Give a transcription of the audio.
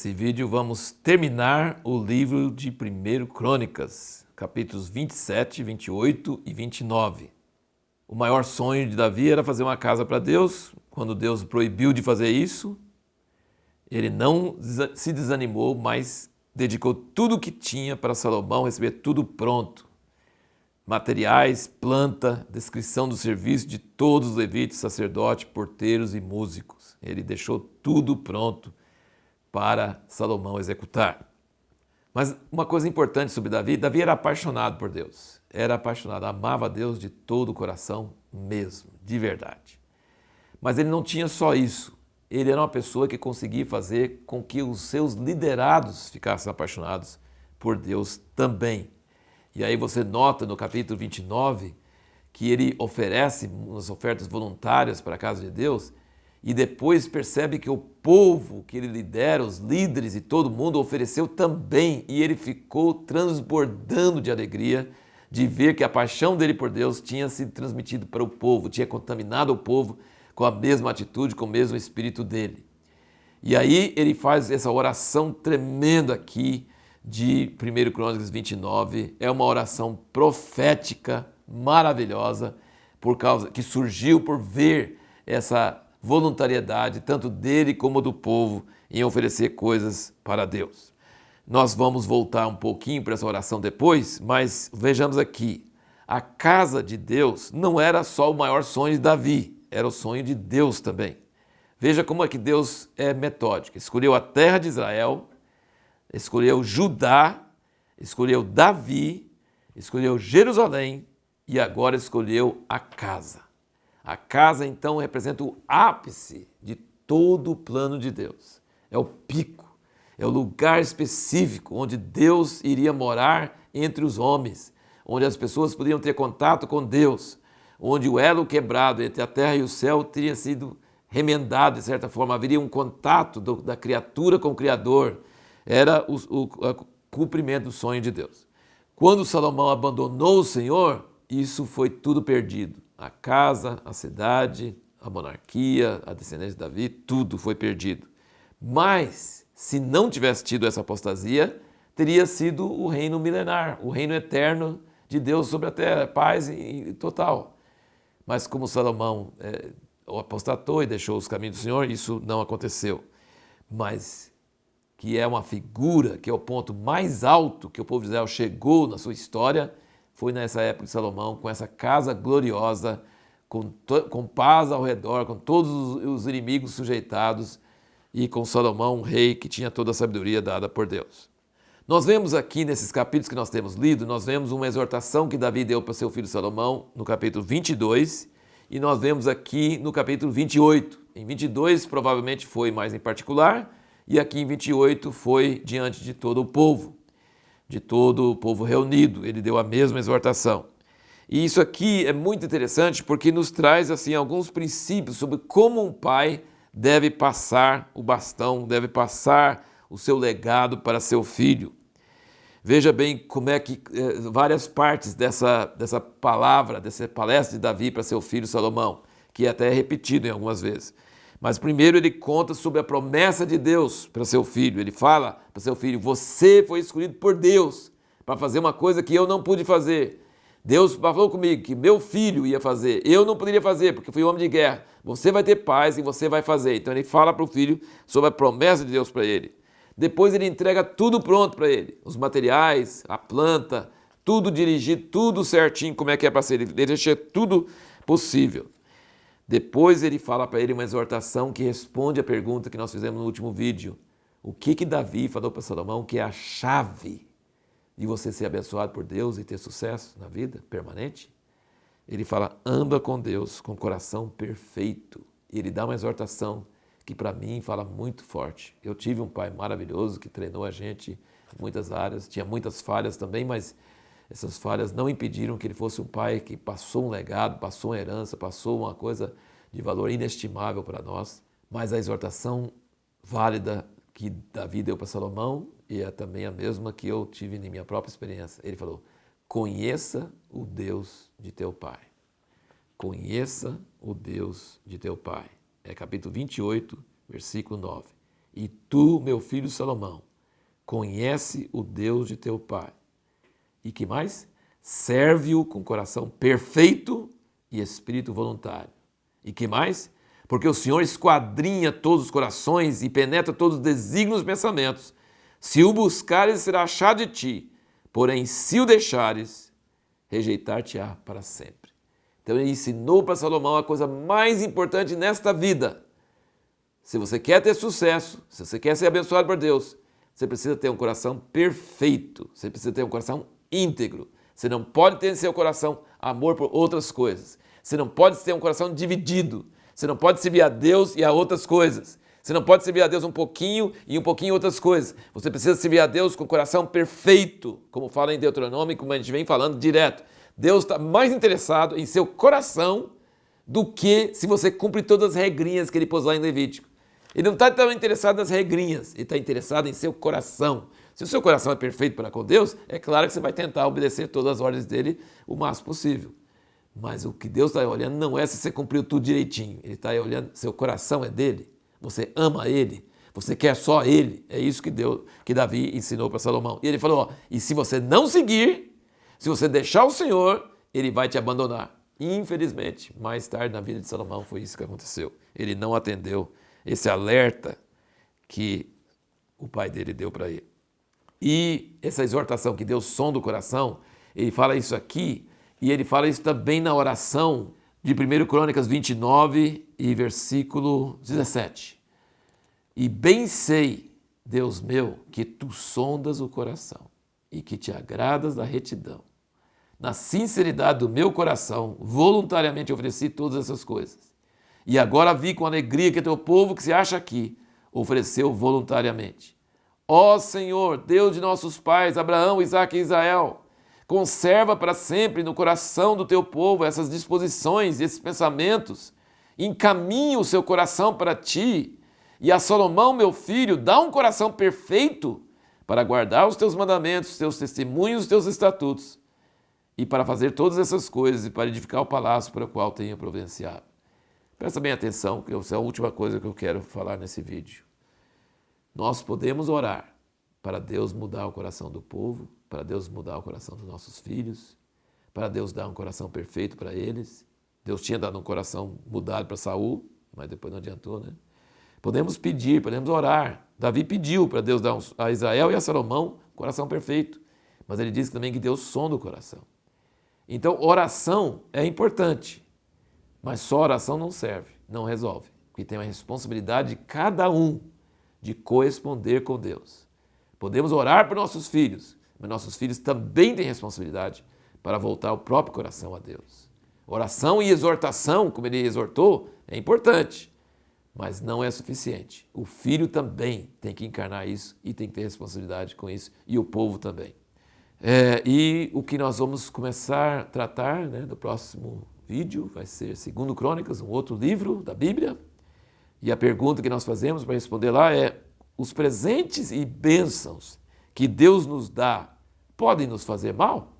Nesse vídeo vamos terminar o livro de 1 Crônicas, capítulos 27, 28 e 29. O maior sonho de Davi era fazer uma casa para Deus. Quando Deus proibiu de fazer isso, ele não se desanimou, mas dedicou tudo o que tinha para Salomão receber tudo pronto. Materiais, planta, descrição do serviço de todos os levitas, sacerdotes, porteiros e músicos. Ele deixou tudo pronto para Salomão executar. Mas uma coisa importante sobre Davi, Davi era apaixonado por Deus. Era apaixonado, amava Deus de todo o coração mesmo, de verdade. Mas ele não tinha só isso. Ele era uma pessoa que conseguia fazer com que os seus liderados ficassem apaixonados por Deus também. E aí você nota no capítulo 29 que ele oferece umas ofertas voluntárias para a casa de Deus e depois percebe que o povo que ele lidera, os líderes e todo mundo ofereceu também, e ele ficou transbordando de alegria de ver que a paixão dele por Deus tinha sido transmitida para o povo, tinha contaminado o povo com a mesma atitude, com o mesmo espírito dele. E aí ele faz essa oração tremenda aqui de 1 Crônicas 29, é uma oração profética maravilhosa, por causa que surgiu por ver essa voluntariedade, tanto dele como do povo, em oferecer coisas para Deus. Nós vamos voltar um pouquinho para essa oração depois, mas vejamos aqui, a casa de Deus não era só o maior sonho de Davi, era o sonho de Deus também. Veja como é que Deus é metódico. Escolheu a terra de Israel, escolheu Judá, escolheu Davi, escolheu Jerusalém e agora escolheu a casa. A casa, então, representa o ápice de todo o plano de Deus. É o pico, é o lugar específico onde Deus iria morar entre os homens, onde as pessoas poderiam ter contato com Deus, onde o elo quebrado entre a terra e o céu teria sido remendado, de certa forma, haveria um contato da criatura com o Criador. Era o cumprimento do sonho de Deus. Quando Salomão abandonou o Senhor, isso foi tudo perdido. A casa, a cidade, a monarquia, a descendência de Davi, tudo foi perdido. Mas, se não tivesse tido essa apostasia, teria sido o reino milenar, o reino eterno de Deus sobre a terra, paz e total. Mas como Salomão apostatou e deixou os caminhos do Senhor, isso não aconteceu. Mas que é uma figura, que é o ponto mais alto que o povo de Israel chegou na sua história, foi nessa época de Salomão, com essa casa gloriosa, com paz ao redor, com todos os inimigos sujeitados e com Salomão, um rei que tinha toda a sabedoria dada por Deus. Nós vemos aqui nesses capítulos que nós temos lido, nós vemos uma exortação que Davi deu para seu filho Salomão no capítulo 22 e nós vemos aqui no capítulo 28. Em 22 provavelmente foi mais em particular e aqui em 28 foi diante de todo o povo. De todo o povo reunido, ele deu a mesma exortação. E isso aqui é muito interessante porque nos traz assim alguns princípios sobre como um pai deve passar o bastão, deve passar o seu legado para seu filho. Veja bem como é que várias partes dessa palavra, dessa palestra de Davi para seu filho Salomão, que até é repetido em algumas vezes. Mas primeiro ele conta sobre a promessa de Deus para seu filho. Ele fala para seu filho, você foi escolhido por Deus para fazer uma coisa que eu não pude fazer. Deus falou comigo que meu filho ia fazer, eu não poderia fazer porque fui homem de guerra. Você vai ter paz e você vai fazer. Então ele fala para o filho sobre a promessa de Deus para ele. Depois ele entrega tudo pronto para ele, os materiais, a planta, tudo dirigido, tudo certinho como é que é para ser. Ele deixa tudo possível. Depois ele fala para ele uma exortação que responde a pergunta que nós fizemos no último vídeo. O que Davi falou para Salomão que é a chave de você ser abençoado por Deus e ter sucesso na vida permanente? Ele fala, anda com Deus com o coração perfeito. E ele dá uma exortação que para mim fala muito forte. Eu tive um pai maravilhoso que treinou a gente em muitas áreas, tinha muitas falhas também, mas essas falhas não impediram que ele fosse um pai que passou um legado, passou uma herança, passou uma coisa de valor inestimável para nós. Mas a exortação válida que Davi deu para Salomão e é também a mesma que eu tive em minha própria experiência. Ele falou, conheça o Deus de teu pai. Conheça o Deus de teu pai. É capítulo 28, versículo 9. E tu, meu filho Salomão, conhece o Deus de teu pai. E que mais? Serve-o com coração perfeito e espírito voluntário. E que mais? Porque o Senhor esquadrinha todos os corações e penetra todos os desígnios e pensamentos. Se o buscares, será achado de ti, porém, se o deixares, rejeitar-te-á para sempre. Então ele ensinou para Salomão a coisa mais importante nesta vida. Se você quer ter sucesso, se você quer ser abençoado por Deus, você precisa ter um coração perfeito, você precisa ter um coração íntegro. Você não pode ter em seu coração amor por outras coisas. Você não pode ter um coração dividido. Você não pode servir a Deus e a outras coisas. Você não pode servir a Deus um pouquinho e um pouquinho outras coisas. Você precisa servir a Deus com o coração perfeito, como fala em Deuteronômio, como a gente vem falando direto. Deus está mais interessado em seu coração do que se você cumpre todas as regrinhas que ele pôs lá em Levítico. Ele não está tão interessado nas regrinhas, ele está interessado em seu coração. Se o seu coração é perfeito para com Deus, é claro que você vai tentar obedecer todas as ordens dele o máximo possível. Mas o que Deus está olhando não é se você cumpriu tudo direitinho. Ele está olhando, seu coração é dele, você ama ele, você quer só ele. É isso que Davi ensinou para Salomão. E ele falou, ó, e se você não seguir, se você deixar o Senhor, ele vai te abandonar. Infelizmente, mais tarde na vida de Salomão foi isso que aconteceu. Ele não atendeu esse alerta que o pai dele deu para ele. E essa exortação que Deus sonda o coração, ele fala isso aqui, e ele fala isso também na oração de 1 Crônicas 29 e versículo 17. E bem sei, Deus meu, que tu sondas o coração e que te agradas da retidão. Na sinceridade do meu coração, voluntariamente ofereci todas essas coisas. E agora vi com alegria que teu povo que se acha aqui ofereceu voluntariamente. Ó Senhor, Deus de nossos pais, Abraão, Isaque e Israel, conserva para sempre no coração do teu povo essas disposições e esses pensamentos. Encaminha o seu coração para ti. E a Salomão, meu filho, dá um coração perfeito para guardar os teus mandamentos, os teus testemunhos, os teus estatutos, e para fazer todas essas coisas e para edificar o palácio para o qual tenho providenciado. Presta bem atenção, que essa é a última coisa que eu quero falar nesse vídeo. Nós podemos orar para Deus mudar o coração do povo, para Deus mudar o coração dos nossos filhos, para Deus dar um coração perfeito para eles. Deus tinha dado um coração mudado para Saul, mas depois não adiantou, né? Podemos pedir, podemos orar. Davi pediu para Deus dar a Israel e a Salomão um coração perfeito, mas ele disse também que Deus sonda o coração. Então, oração é importante, mas só oração não serve, não resolve, porque tem uma responsabilidade de cada um de corresponder com Deus. Podemos orar por nossos filhos, mas nossos filhos também têm responsabilidade para voltar o próprio coração a Deus. Oração e exortação, como ele exortou, é importante, mas não é suficiente. O filho também tem que encarnar isso e tem que ter responsabilidade com isso, e o povo também. E o que nós vamos começar a tratar, né, no próximo vídeo vai ser 2 Crônicas, um outro livro da Bíblia. E a pergunta que nós fazemos para responder lá é: os presentes e bênçãos que Deus nos dá podem nos fazer mal?